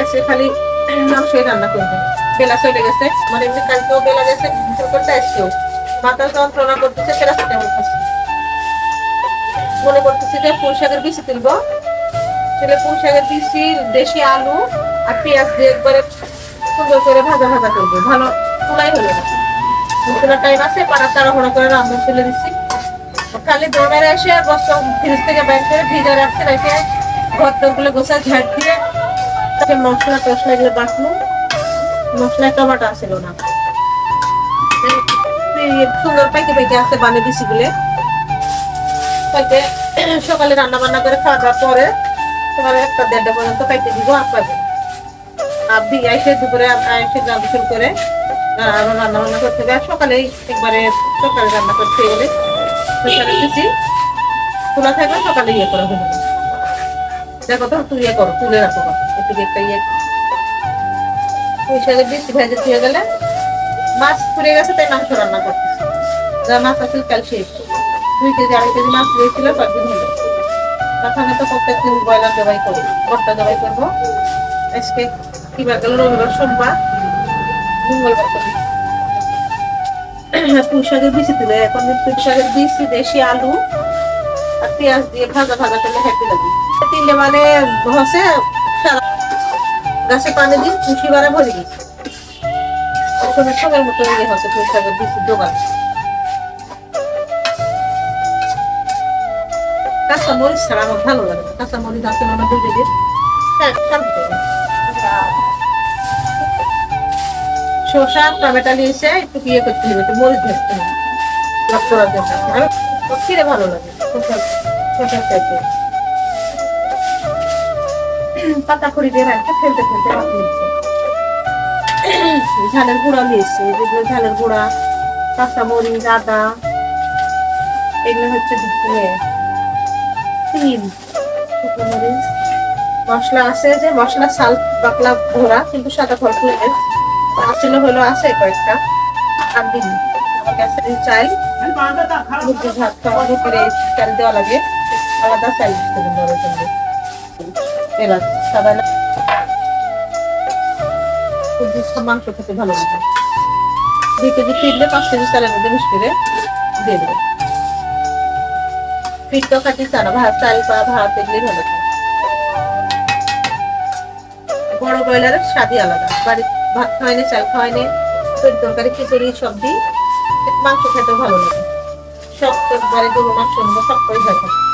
আজকে খালি মাংসই রান্না করবো। বেলা চলে গেছে, মানে এমনি কালকেও বেলা গেছে, গোসল করতে আসছেও মাথা যন্ত্রণা করতেছে, প্যারাসিটামল খাচ্ছি। মনে করতেছি যে পুঁই শাকের বিচি তুলবো, ছেলে পুঁই শাকের বিচি, দেশি আলু আর পেঁয়াজ দিয়ে একবারে সুন্দর করে ভাজা ভাজা করবো। ভালো তোলাই হলো না, তোলার টাইম আছে, পাড়া তাড়াহুড়া করে রান্না তুলে দিচ্ছি। খালি দোকানে এসে বস্তা ফ্রিজ থেকে বাইর করে ভিজা রাখতে রেখে ঘর দরগুলো গোছা ঝাড় দিয়ে মশলা টসলা এগুলো বাটলো। মশলায় টমাটো আসছিল না, সুন্দর পাইকে পাইকে আসতে বানে বিচি গুলে কালকে সকালে রান্না বান্না করে খাওয়া দাওয়ার পরে সকালে 1টা-1:30 পর্যন্ত পাইতে দিব। আপনাদের আর এসে দুপুরে এসে গোসল করে আবার রান্না বান্না করতে হবে। আর সকালেই একবারে সকালে রান্না করতে গেলে সকালে দিচ্ছি খোলা থাকবে, সকালে ইয়ে করা হলো। দেখো তো তুই ইয়ে করো, তুলে রাখো একটু একটা ইয়ে পুঁই শাকের বেশি ভেজে ধুয়ে গেলে মাছ পুড়ে গেছে, তাই মাংস রান্না করতেছি। যা মাছ আসলে কাল শেষ, 2 কেজি 2.5 কেজি মাছ দিয়েছিল, কয়েকদিন হলো। ওখানে তো প্রত্যেকদিন ব্রয়লার জবাই করি, ভর্তা জবাই করবো। আজকে কি বার গেল? রবিবার, সোমবার, মঙ্গলবার করি। পুঁই শাকের বিচি দিলে এখন পুঁই শাকের বিচি, দেশি আলু আর পেঁয়াজ দিয়ে ভাজা ভাজা করলে হ্যাপি লাগে। 3টে মানে হচ্ছে গাছে পানি দিন খুশি বারে ভরে গেছে, সময়ের মতো ইয়ে হচ্ছে পুঁই শাকের বিচির দোকান। কাঁচা মরিচ ছাড়া আমার ভালো লাগে না, কাঁচা মরিচ আছে না দুধে দিয়ে শসা টমেটো নিয়েছে, একটু ইয়ে করতে হবে, একটু মরিচ ভাজতে হবে রক্ত করার জন্য। আর খিরে ভালো লাগে শসার চাইতে। পাতা খড়ি দিয়ে রাখতে ফেলতে ফেলতে ঝালের গুঁড়া নিয়েছে, যেগুলো ঝালের গুঁড়া, কাঁচা মরিচ, আদা, এগুলো হচ্ছে তিল, শুকনো মরিচ, মশলা আছে যে মশলা সাল বাকলা ঘোড়া, কিন্তু সাদা ফল ফুলের আসলে হলো আছে কয়েকটা। আর দিন আমার কাছে চাই মুরগির ভাত খাওয়ার উপরে চাল দেওয়া লাগে, আলাদা চাল দিতে হবে জন্য। এবার সাদা মাংস খেতে ভালো লাগে। 2 কেজি ফিরলে 5 কেজি চালের মধ্যে মিশ করে দিয়ে দেবে। ফিরটা খাটি চানা ভাত, চাল পা ভাত এগুলি ভালো খায়। বড় ব্রয়লারের স্বাদই আলাদা। বাড়ির ভাত খাওয়াইনি, চাল খাওয়াইনি, তরকারি খিচুড়ি সবজি, মাংস খেতেও ভালো লাগে। সব তরকারি গরু মাংস সব করে ভালো থাকে।